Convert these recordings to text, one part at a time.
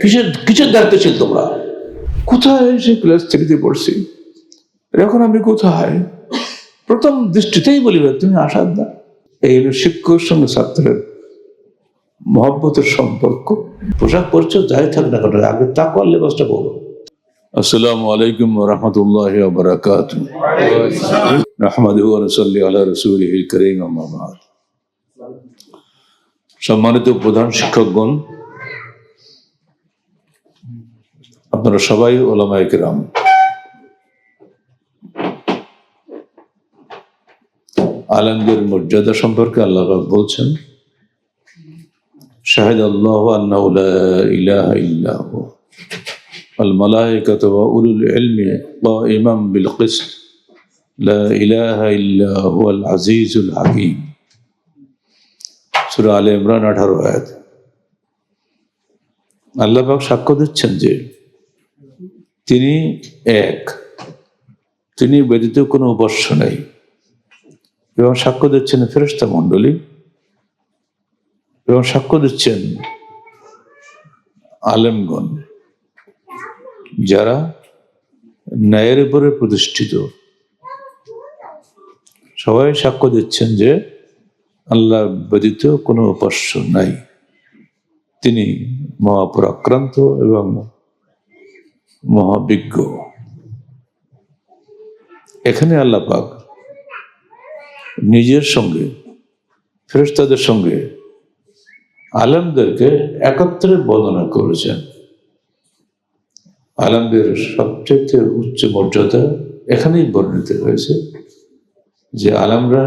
কিসের দায়িত্বশীল তোমরা? কোথায় সে ক্লাস 3-তে পড়ছি, এখন আমি কোথায়? প্রথম দৃষ্টিতেই বলিবে তুমি আসার না। এই হলো শিক্ষকের সঙ্গে ছাত্রের মহব্বতের সম্পর্ক। পোশাক পরিচ্ছদ যাই থাক না কেন, আগে তাকওয়ার লেবাসটা বলো। আসসালামু আলাইকুম ওয়া রাহমাতুল্লাহি ওয়া বারাকাতুহু। নাহমাদুহু ওয়া নুসাল্লি আলা রাসূলিহিল কারীম, আম্মা বা'দ। সম্মানিত প্রধান শিক্ষকগণ, আপনারা সবাই উলামায়ে কেরাম। আলেমদের মর্যাদা সম্পর্কে আল্লাহ পাক বলছেন, শাহিদাল্লাহু আন্নাহু লা ইলাহা ইল্লা হু ওয়াল মালায়েকাতু ওয়া উলুল ইলমি কাইমান বিল কিসত লা ইলাহা ইল্লা হুয়াল আজিজুল হাকীম। সূরা আলে ইমরান 18 আয়াত। আল্লাহ পাক সাক্ষ্য দিচ্ছেন যে তিনি এক, তিনি ব্যতীত কোনো উপাস্য নেই, এবং সাক্ষ্য দিচ্ছেন ফেরেশতা মণ্ডলী, এবং সাক্ষ্য দিচ্ছেন আলেমগণ যারা ন্যায়ের উপরে প্রতিষ্ঠিত। সবাই সাক্ষ্য দিচ্ছেন যে আল্লাহ ব্যতীত কোনো উপাস্য নাই, তিনি মহাপরাক্রান্ত এবং মহাবিজ্ঞ। এখানে আল্লাহ পাক নিজের সঙ্গে ফেরেশতাদের সঙ্গে আলেমদেরকে একত্রে বর্ণনা করেছেন। আলেমদের সবচেয়ে উচ্চ মর্যাদা এখানেই বর্ণিত হয়েছে যে আলেমরা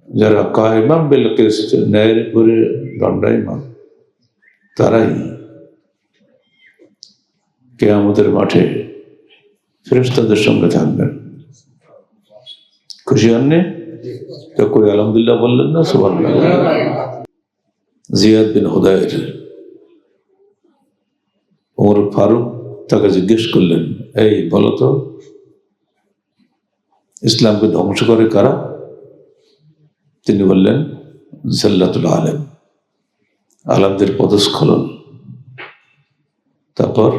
যারা কায়েমান বিল কিসত, ন্যায়ের উপরে দণ্ডায়মান, তারাই কিয়ামতের মাঠে ফেরেশতাদের সঙ্গে থাকবেন। খুশি হননি? তো কই আলহামদুলিল্লাহ বললেন না? সুবহানাল্লাহ। জিয়াদ বিন হুদায়র, ওমর ফারুক তাকে জিজ্ঞেস করলেন, এই বলো তো, ইসলামকে ধ্বংস করে কারা? তিনি বললেন, জাল্লাতুল আলেম, আলেমদের পদস্খলন। তারপর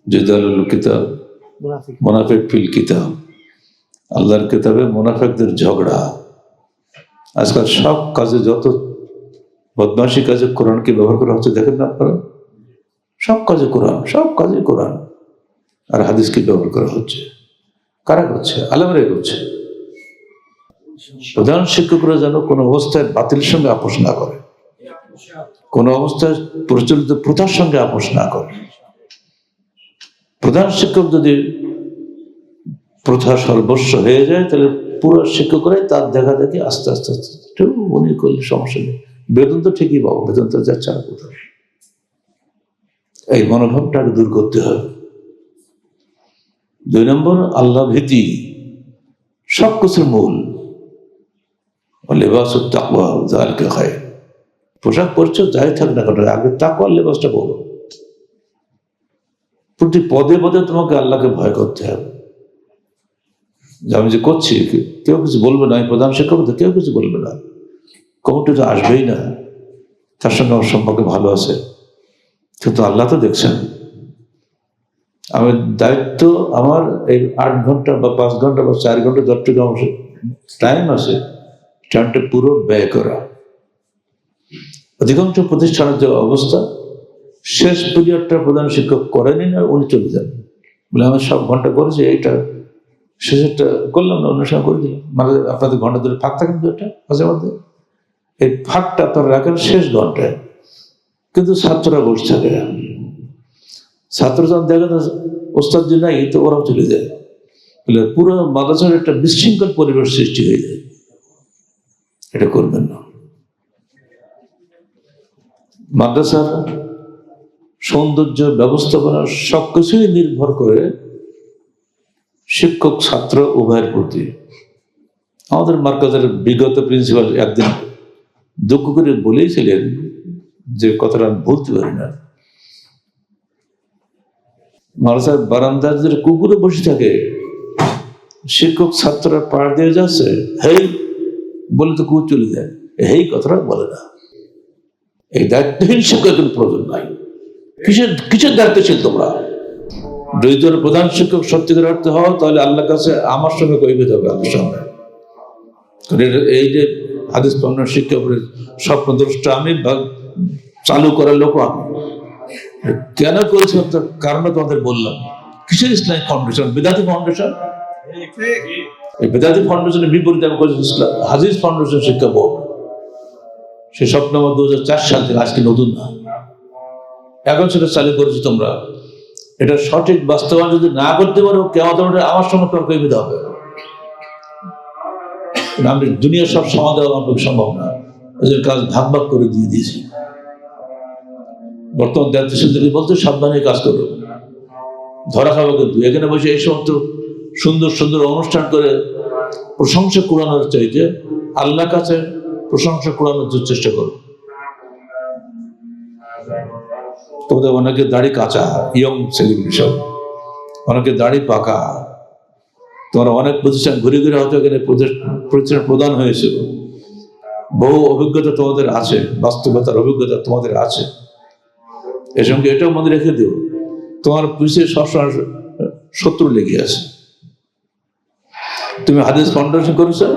জিদালুল কিতাব, মুনাফিক ফিল কিতাব, আল্লাহর কিতাবে মুনাফিকদের ঝগড়া। আজকাল সব কাজে, যত বদমাশি কাজে কোরআনকে ব্যবহার করা হচ্ছে, দেখেন না আপনারা? সব কাজে কোরআন, সব কাজে কোরআন আর হাদিসকে ব্যবহার করা হচ্ছে। কারা করছে? আলেমরাই করছে। প্রধান শিক্ষকরা যেন কোনো অবস্থায় বাতিলের সঙ্গে আপোষ না করে, কোনো অবস্থায় প্রচলিত প্রথার সঙ্গে আপোষ না করে। প্রধান শিক্ষক যদি প্রথা সর্বস্ব হয়ে যায়, তাহলে পুরো শিক্ষকরাই তার দেখা দেখি আস্তে আস্তে আস্তে একটু উনি করলে সমস্যা নেই, বেতন তো ঠিকই পাবো, বেতন তো যাচ্ছে না কোথাও। এই মনোভাবটাকে দূর করতে হবে। 2 নম্বর, আল্লাহ ভীতি সব কিছুর মূল। লিবাসুত তাকওয়া যালিকা খায়র। পোশাক পরিচ্ছদ যাই থাক না কেন, আগে তাকওয়ার লেবাসটা বলো। প্রতি পদে পদে তোমাকে আল্লাহকে ভয় করতে হবে। যে আমি যে করছি, কেউ কিছু বলবে না, আমি প্রধান শিক্ষক, কেউ কিছু বলবে না, কমিটি তো আসবেই না, তার সঙ্গে আমার সম্পর্ক ভালো আছে, কিন্তু আল্লাহ তো দেখছেন। আমি দায়িত্ব, আমার এই 8 ঘন্টা বা 5 ঘন্টা বা 4 ঘন্টা যতটুকু আমার টাইম আছে, টাইমটা পুরো ব্যয় করা। অধিকাংশ প্রতিষ্ঠানের যে অবস্থা, শেষ পিরিয়ডটা প্রধান শিক্ষক করেনি না, উনি চলে যান, বলে আমি সব ঘন্টা করেছি, এইটা শেষেরটা করলাম না, অন্য সময় করে দিলাম। মানে আপনাদের ঘন্টা ধরে ফাঁক থাকেন তো, এটা মাঝে মধ্যে এই ফাঁকটা আপনারা রাখেন শেষ ঘন্টায়, কিন্তু ছাত্ররা বসে থাকে। ছাত্র যখন দেখেন ওস্তাদ যে নাই, তো ওরাও চলে যায়, বলে পুরো মাদ্রাসার একটা বিশৃঙ্খল পরিবেশ সৃষ্টি হয়ে যায়। এটা করবেন না। মাদ্রাসার সৌন্দর্য, ব্যবস্থাপনা সবকিছুই নির্ভর করে শিক্ষক ছাত্র উভয়ের প্রতি। আমাদের মার্কাজের বিগত প্রিন্সিপাল একদিন দুঃখ করে বলেইছিলেন, যে কথাটা আমি বলতে পারি না, মাদ্রাসার বারান্দায় যদি কুকুরে বসে থাকে, শিক্ষক ছাত্ররা পাড় দিয়ে যাচ্ছে, হেই বলে তো কুকুর চলে যায়, হেই কথাটা বলে না। এই দায়িত্বহীন শিক্ষকের কোনো প্রয়োজন নাই। কিসের দায়িত্বশীল তোমরা? যদি তোমরা প্রধান শিক্ষক সত্যিকার অর্থে হও, তাহলে আল্লাহর কাছে আমার সঙ্গে কৈফিয়ত হবে আল্লাহর সামনে। এই যে হাদিস পড়ানোর শিক্ষকের স্বপ্নদ্রষ্টা আমি, চালু করার লোক আমি। কেন করেছি তার কারণে তোমাদের বললাম। কিসের ইসলামিক ফাউন্ডেশন? বেদাতি ফাউন্ডেশন। এই বেদাতি ফাউন্ডেশনের বিপরীতে আমি করেছি হাদিস ফাউন্ডেশন শিক্ষা বোর্ড। সে স্বপ্ন আমার 2004 সাল থেকে, আজকে নতুন না। এখন সেটা চালু করেছি তোমরা। এটা সঠিক বাস্তবায়ন যদি না করতে পারো, কেমন আমার সঙ্গে তর্ক বিধা হবে। আমি দুনিয়ার সব সমাধান আমার পক্ষে সম্ভব না, ওদের কাজ ভাগ ভাগ করে দিয়ে দিয়েছি। বর্তমান দায়িত্বশীলদেরকে বলতে সাবধানে কাজ করো, ধরা খাবো। কিন্তু এখানে বসে এই সমস্ত সুন্দর সুন্দর অনুষ্ঠান করে প্রশংসা কুড়ানোর চাইতে আল্লাহর কাছে প্রশংসা কুড়ানোর চেষ্টা করো। তোমাদের অনেকে দাড়ি কাঁচা, ইয়ং সেলিব্রিটি সব, অনেকে দাড়ি পাকা। তোমরা অনেক প্রতিষ্ঠান ঘুরে ঘুরে হয়তো এখানে প্রতিষ্ঠান প্রদান হয়েছে। বহু অভিজ্ঞতা তোমাদের আছে, বাস্তবতার অভিজ্ঞতা তোমাদের আছে। এর সঙ্গে এটাও মনে রেখে দিও, তোমার পিছিয়ে সবসময় শত্রু লেগে আছে। তুমি হাদিস ফাউন্ডেশন করেছো,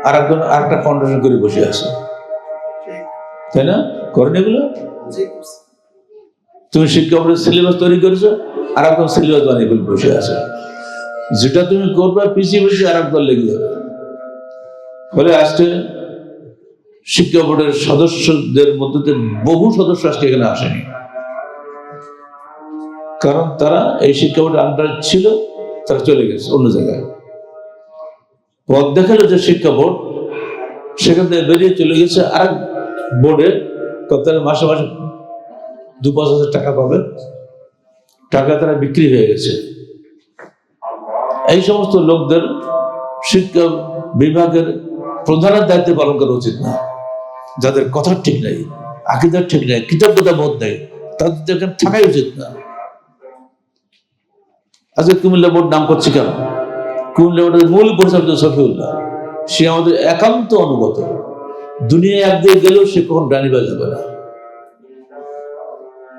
আর একজন আরেকটা ফাউন্ডেশন করে বসে আছে, তাই না? করেন এগুলো? তুমি শিক্ষা বোর্ডের সিলেবাস তৈরি করেছো, আর একদম সিলেবাস বানিয়ে বসে আছে। যেটা তুমি করবে পিছিয়ে পিছিয়ে আর একদম লেগে যাবে। ফলে আজকে শিক্ষা বোর্ডের সদস্যদের মধ্যে বহু সদস্য আজকে এখানে আসেনি, কারণ তারা এই শিক্ষা বোর্ডের আন্ডারে ছিল, তারা চলে গেছে অন্য জায়গায়। পথ দেখালো যে শিক্ষা বোর্ড, সেখান থেকে বেরিয়ে চলে গেছে আর বোর্ডে। তারা মাসে মাসে 2-5 হাজার টাকা পাবে, টাকা তারা বিক্রি হয়ে গেছে। এই সমস্ত লোকদের শিক্ষা বিভাগের প্রধানের দায়িত্ব পালন করা উচিত না। যাদের কথা ঠিক নাই, আকীদা ঠিক নাই, কৃতজ্ঞতা বোধ নেই, তাদের এখানে থাকাই উচিত না। আজকে কুমিল্লা বোর্ড নাম করছি কেন? কুমিল্লা বোর্ডের মূল পরিচালক শফিউল্লাহ, সে আমাদের একান্ত অনুগত। দুনিয়া একদিকে গেলেও সে কখন ডানিবাজ যাবে না।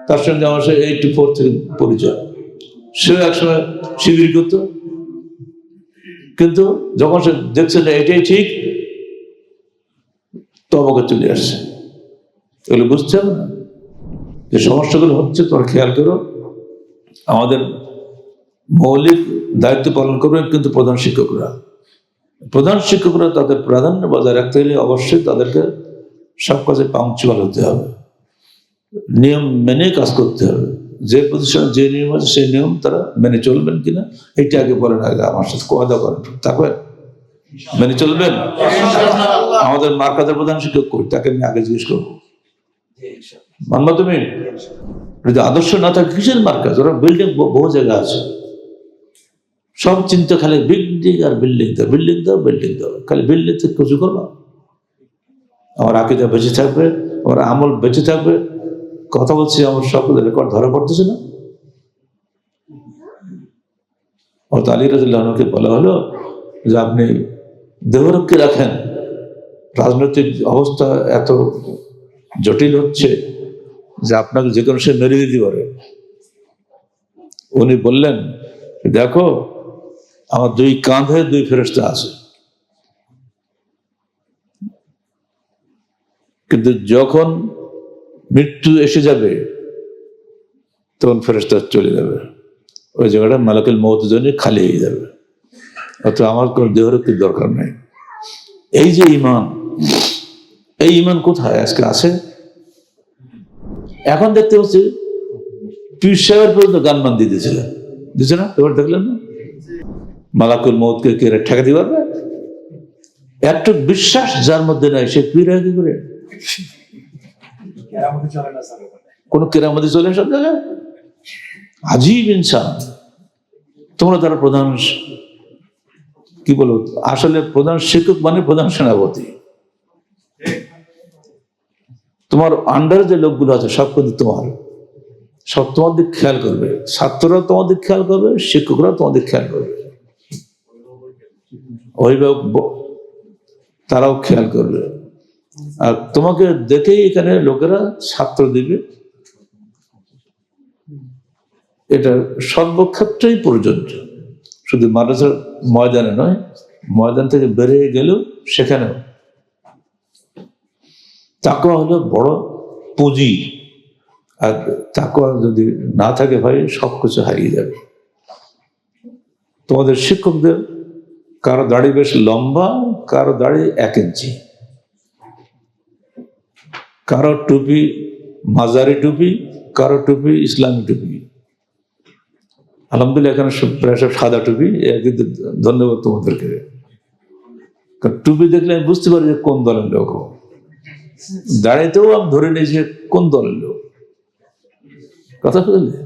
তার সঙ্গে আমার 84 থেকে পরিচয়। সেও একসময় শিবির করত, কিন্তু যখন সে দেখছে না এটাই ঠিক, তো আমাকে চলে আসছে। এগুলো বুঝতে হবে না যে সমস্যাগুলো হচ্ছে। তোমরা খেয়াল করো, আমাদের মৌলিক দায়িত্ব পালন করবে কিন্তু প্রধান শিক্ষকরা তাদের প্রাধান্য বজায় রাখতে গেলে অবশ্যই তাদেরকে সব কাজে পাংচুয়াল হতে হবে, নিয়ম মেনে কাজ করতে হবে। যে প্রতিষ্ঠানে যে নিয়ম আছে সেই নিয়ম তারা মেনে চলবেন কিনা এটা আগে বলেন। আগে আমার সাথে ওয়াদা করেন, তারপর মেনে চলবেন। আমাদের মার্কাজের প্রধান শিক্ষক কই, তাকে আমি আগে জিজ্ঞেস করবো, মানবা তুমি? যদি আদর্শ না থাকে কিসের মার্কাজ? ওরা বিল্ডিং বহু জায়গা আছে, সব চিন্তা খালি বিল্ডিং আর বিল্ডিং দাও, বিল্ডিং দাও, বিল্ডিং দাও, খালি বিল্ডিং থেকে কিছু করবো। আমার আকীদা বেঁচে থাকবে, আমার আমল বেঁচে থাকবে। কথা বলছি, আমার সকলের রেকর্ড ধরা পড়তেছে না? হযরত আলী রাদিয়াল্লাহু আনহুকে বলা হলো যে আপনি দেহরক্ষী রাখেন, রাজনৈতিক অবস্থা এত জটিল হচ্ছে যে আপনাকে যে কোনো সে মেরে দিতে পারে। উনি বললেন, দেখো আমার 2 কাঁধে 2 ফেরেশতা আছে, কিন্তু যখন মৃত্যু এসে যাবে তখন ফেরেশতা চলে যাবে, ওই জায়গাটা মালাকুল মউতের জন্য খালি হয়ে যাবে। অর্থাৎ আমার কোনো দেহরক্ষীর দরকার নেই। এই যে ঈমান, এই ঈমান কোথায় আজকে আছে? এখন দেখতে পাচ্ছি পীর সাহেবের পর্যন্ত গান মান দিতেছিলেন, দিচ্ছে না? এবার দেখলেন না মালাকুল মউতকে কে ঠেকাতে পারবে? একটু বিশ্বাস যার মধ্যে নাই সে পীর হয় কি করে? কোন কেরামতি চলে সব জায়গায়? আজীব ইনসান। তোমরা তারা প্রধান কি বলো, আসলে প্রধান শিক্ষক মানে প্রধান সেনাপতি। তোমার আন্ডারে যে লোকগুলো আছে সব কিন্তু সব তোমার দিক খেয়াল করবে। ছাত্ররা তোমার দিক খেয়াল করবে, শিক্ষকরা তোমার দিক খেয়াল করবে, অভিভাবক তারাও খেয়াল করবে। আর তোমাকে দেখেই এখানে লোকেরা ছাত্র দিবে, এটা সর্বক্ষেত্রেই প্রযোজ্য, শুধু মাদ্রাসার ময়দানে নয়, ময়দান থেকে বেরিয়ে গেলেও সেখানেও। তাকওয়া হলো বড় পুঁজি, আর তাকওয়া যদি না থাকে ভাই সবকিছু হারিয়ে যাবে। তোমাদের শিক্ষকদের কারো দাড়ি বেশ লম্বা, কারো দাড়ি 1 ইঞ্চি, কারো টুপি মাজারি টুপি, কারো টুপি ইসলামী টুপি। আলহামদুলিল্লাহ এখানে প্রায় সব সাদা টুপি, কিন্তু ধন্যবাদ তোমাদেরকে। কারণ টুপি দেখলে আমি বুঝতে পারি যে কোন দলের লোক। দাঁড়াইতেও আমি ধরে নিই যে কোন দলের লোক। কথা বললে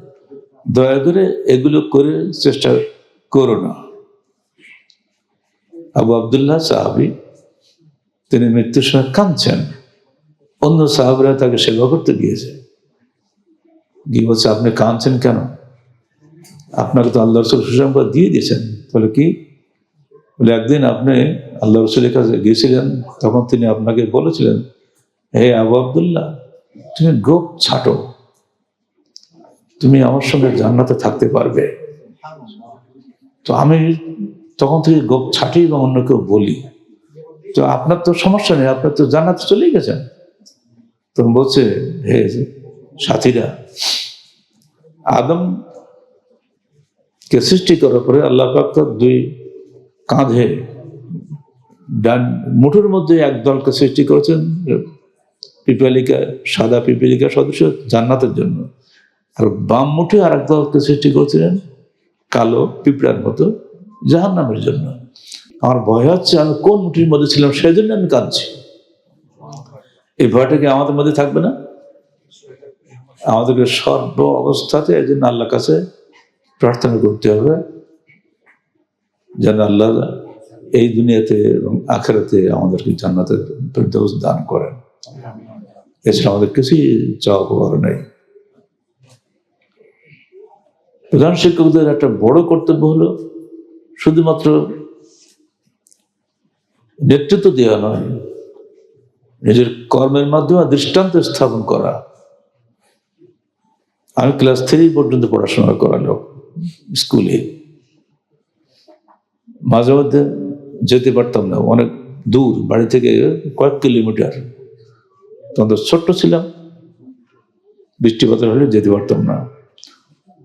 দয়া করে এগুলো করে চেষ্টা করো না। আবু আবদুল্লাহ সাহাবী, তিনি মৃত্যুর সময় কাঁদছেন, অন্য সাহাবীরা তাকে সেবা করতে গিয়েছে, গিয়ে বলছে আপনি কাঁদছেন কেন? আপনাকে তো আল্লাহ রসুল সুসংবাদ দিয়ে দিয়েছেন। তাহলে কি? বলে একদিন আপনি আল্লাহ রসুলের কাছে গিয়েছিলেন, তখন তিনি আপনাকে বলেছিলেন, হে আবু আবদুল্লাহ, তুমি গোপ ছাটো, তুমি আমার সঙ্গে জান্নাতে থাকতে পারবে। তো আমি তখন থেকে গোপ ছাটি এবং অন্য কেউ বলি, তো আপনার তো সমস্যা নেই, আপনার তো জান্নাতে চলেই গেছেন। তখন বলছে, হে সাথীরা, আদম কে সৃষ্টি করার পরে আল্লাহ পাক তো 2 কাঁধে ডান মুঠোর মধ্যে এক দলকে সৃষ্টি করেছেন, পিপালিকা, সাদা পিপিলিকা সদস্য জান্নাতের জন্য, আর বাম মুঠে আর এক দলকে সৃষ্টি করেছিলেন কালো পিঁপড়ার মতো জাহান্নামের জন্য। আমার ভয় হচ্ছে আমি কোন মুঠির মধ্যে ছিলাম, সেই জন্য আমি কাঁদছি। এই ভয়টা কি আমাদের মধ্যে থাকবে না? আমাদেরকে সর্ব অবস্থাতে এই জন্য আল্লাহর কাছে প্রার্থনা করতে হবে যেন আল্লাহ এই দুনিয়াতে এবং আখিরাতে আমাদেরকে জান্নাতের ফেরদৌস দান করেন। এছাড়া আমাদের কিছুই চাওয়া পাওয়ার নেই। প্রধান শিক্ষকদের একটা বড় কর্তব্য হলো শুধুমাত্র নেতৃত্ব দেওয়া নয়, নিজের কর্মের মাধ্যমে দৃষ্টান্ত স্থাপন করা। আমি ক্লাস 3 পর্যন্ত পড়াশোনা করালো স্কুলে, মাঝে মধ্যে যেতে পারতাম না, অনেক দূর, বাড়ি থেকে কয়েক কিলোমিটার। তখন তো ছোট্ট ছিলাম, বৃষ্টিপাত হলে যেতে পারতাম না।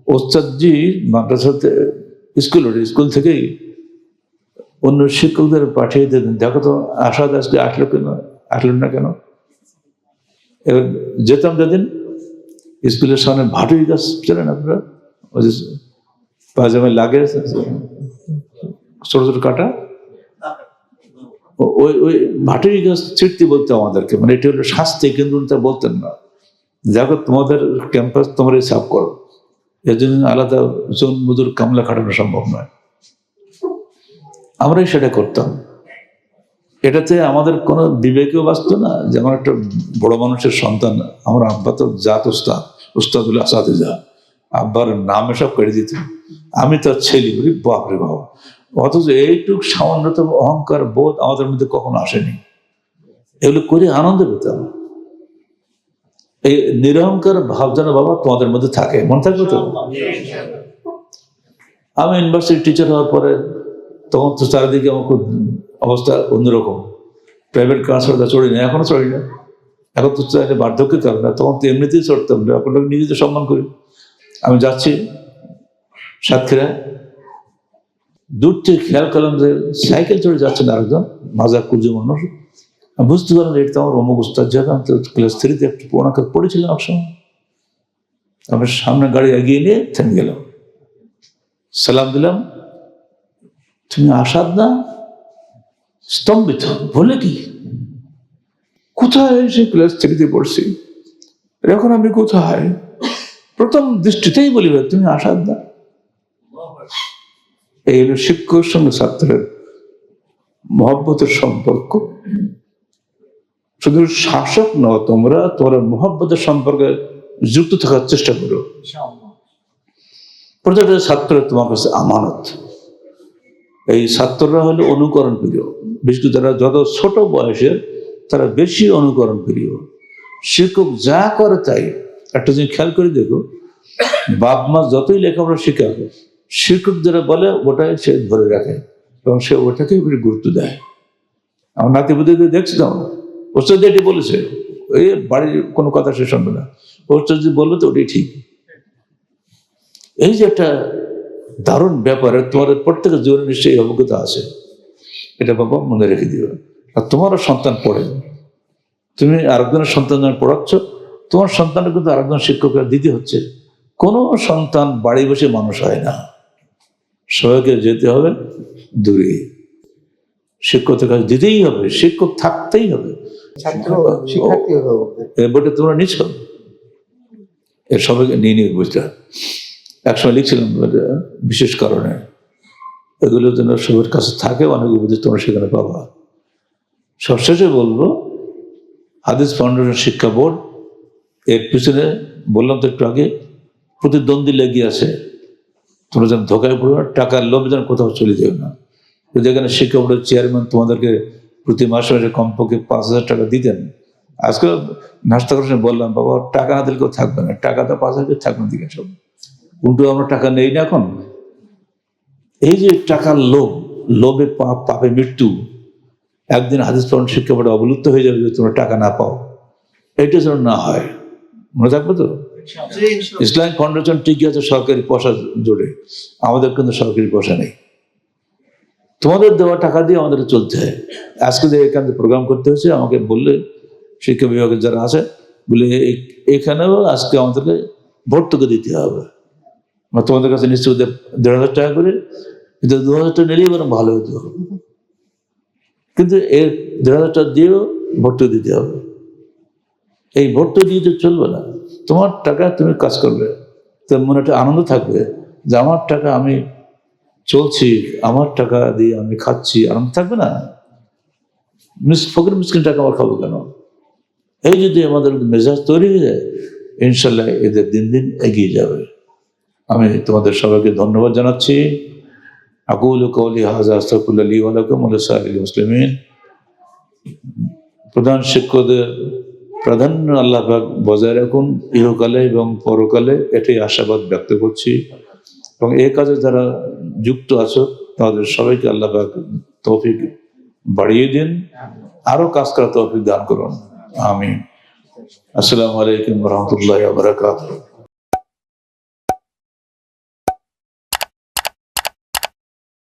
ওস্তাদজি মাদ্রাসাতে স্কুল থেকেই অন্য শিক্ষকদের পাঠিয়ে দিতেন, দেখো তো আসাদ আজকে আসলেন না কেন। এবার যেতাম, যেদিন স্কুলের সামনে ভাটুই গাছ ছিলেন আপনারা, ওই যে পায়জামে লাগে ছোট ছোট কাটা, ওই ভাটুই গাছ ছিটতে বলতো আমাদেরকে, মানে এটি হলো শাস্তি, কিন্তু তা বলতেন না। দেখো তোমাদের ক্যাম্পাস তোমরাই সাফ করো, এর জন্য আলাদা জন মজুর কামলা খাটানো সম্ভব নয়। আমরাই সেটা করতাম। এটাতে আমাদের কোনো বিবেকেও বাঁচত না যে আমার একটা বড় মানুষের সন্তান। আমার আব্বা তো জাত উস্তাদুল আসাদিজা, আব্বার নাম এসব করে দিত, আমি তো ছেলে, বলি বাপরে বাবা। অথচ এইটুক সামান্যতম অহংকার বোধ আমাদের মধ্যে কখনো আসেনি। এগুলো করে আনন্দ পেতাম। এই নিরহংকার ভাব যেন বাবা তোমাদের মধ্যে থাকে, মনে থাকবে তো। আমি ইউনিভার্সিটি টিচার হওয়ার পরে তখন তো চারিদিকে আমার খুব অবস্থা অন্যরকম। প্রাইভেট কারটা চড়ি না, এখনো চড়ি না। এখন তো চাইলে বার্ধক্যের কারণে, তখন তো এমনিতেই চড়তাম না, এখন নিজেদের সম্মান করি। আমি যাচ্ছি সাতক্ষীরা, দূর থেকে খেয়াল করলাম যে সাইকেল চড়ে যাচ্ছেন আরেকজন মাজা কুর্জি মানুষ। আমি বুঝতে পারলাম এটা তো আমার অমুক উস্তাদ, যাবে। আমি তো ক্লাস 3-তে একটু পুরোনো কাজ পড়েছিলাম একসময়। আমি সামনে গাড়ি এগিয়ে নিয়ে থেমে গেলাম, সালাম দিলাম, তুমি আসাদ না? স্তম্ভিত, বলে কি কোথায়? সে ক্লাস 3-তে পড়ছি, এখন আমি কোথায়? প্রথম দৃষ্টিতেই বলিবে তুমি আসাদ না। এই হলো শিক্ষকের সঙ্গে ছাত্রের মহব্বতের সম্পর্ক। শুধু শাসক নও, তোমরা মহব্বতের সম্পর্কে যুক্ত থাকার চেষ্টা করো। প্রত্যেকটা ছাত্র তোমার কাছে আমানত। এই ছাত্ররা হলো অনুকরণ প্রিয়, বিশেষ করে যারা যত ছোট বয়সের তারা বেশি অনুকরণ প্রিয়। শিক্ষক যা করে তাই। একটা জিনিস খেয়াল করে দেখো, বাপ মা যতই লেখাপড়া শেখাবে, শিক্ষক যারা বলে ওটাই সে ধরে রাখে এবং সে ওটাকে বেশি গুরুত্ব দেয়। আমার নাতিপুতিদের দেখছিলাম, ওস্তাদ এটি বলেছে, এই বাড়ির কোনো কথা সে শুনবে না, ওস্তাদ যদি বললো তো ওটাই ঠিক। এই যে একটা দারুণ ব্যাপার, তোমাদের প্রত্যেকের জীবনে নিশ্চয়ই অভিজ্ঞতা আছে, এটা বাবা মনে রেখে দিও। আর তোমারও সন্তান পড়ে, তুমি আরেকজনের সন্তান যখন পড়াচ্ছ, তোমার সন্তানকে কিন্তু আরেকজন শিক্ষকরা দিতে হচ্ছে। কোনো সন্তান বাড়ি বসে মানুষ হয় না, সবাইকে যেতে হবে দূরে, শিক্ষকের কাছে দিতেই হবে, শিক্ষক থাকতেই হবে, বইটা তোমরা নিচ্ছ, এর সবাইকে নিয়ে নিয়ে বুঝতে। একসময় লিখছিলাম বিশেষ কারণে, এগুলো যেন সবার কাছে থাকে, অনেক উপদেশ তোমরা সেখানে পাবা। সবশেষে বলবো, হাদিস ফাউন্ডেশন শিক্ষা বোর্ড এর পিছনে বললাম তো একটু আগে, প্রতিদ্বন্দ্বী লেগে আছে। তোমরা যেন ধোকায় পড়ো না, টাকার লোভ যেন কোথাও চলে যাবে না। যেখানে শিক্ষা বোর্ডের চেয়ারম্যান তোমাদেরকে প্রতি মাসে মাসে কমপক্ষে 5,000 টাকা দিতেন, আজকে নাস্তা করার সময় বললাম, বাবা টাকা না দিলে কেউ থাকবে না, টাকা তো 5,000 থাকবে দিকে সব, উল্টো আমরা টাকা নেই না এখন। এই যে টাকার লোভ, লোভে পাপ, পাপে মৃত্যু, একদিন হাদিস ফাউন্ডেশন শিক্ষা বোর্ডে অবলুপ্ত হয়ে যাবে যদি তোমরা টাকা না পাও। এটা যেন না হয়, মনে থাকবে তো। ইসলামিক ফাউন্ডেশন ঠিকই আছে সরকারি পয়সা জোরে, আমাদের কিন্তু সরকারি পয়সা নেই, তোমাদের দেওয়া টাকা দিয়ে আমাদের চলতে হয়। আজকে যে এখানে প্রোগ্রাম করতে হয়েছে, আমাকে বললে শিক্ষা বিভাগের যারা আছে, বলে এখানেও আজকে আমাদেরকে ভর্তুকি দিতে হবে। তোমাদের কাছে নিশ্চয় 1,500 টাকা করে, কিন্তু 2,000 টাকা নিলেই বরং ভালো হতে হবে, কিন্তু এর 1,500 টাকা দিয়েও ভর্তুকি দিতে হবে। এই ভর্তুকি দিয়ে তো চলবে না, তোমার টাকা তুমি কাজ করবে, তোর মনে একটা আনন্দ থাকবে যে আমার টাকা আমি চলছি, আমার টাকা দিয়ে আমি খাচ্ছি, আনন্দ থাকবে না। ফকির মিসকিন টাকা আমার খাবো কেন? এই যদি আমাদের মেজাজ তৈরি হয়ে যায়, ইনশাল্লাহ এদের দিন দিন এগিয়ে যাবে। আমি তোমাদের সবাইকে ধন্যবাদ জানাচ্ছি। আকুলু কওলি হাযা আস্তাগফিরুল্লাহ লি ওয়া লাকুম ওয়া লিসাইরিল মুসলিমিন। প্রধান শিক্ষকদের প্রাধান্য আল্লাহ পাক বজায় রাখুন ইহকালে এবং পরকালে, এটাই আশাবাদ ব্যক্ত করছি। এবং এই কাজে যারা যুক্ত আছো তাদের সবাইকে আল্লাহ পাক তৌফিক বাড়িয়ে দিন, আরো কাজ করার তৌফিক দান করুন। আমিন। আসসালামু আলাইকুম ওয়া রাহমাতুল্লাহি ওয়া বারাকাতুহু।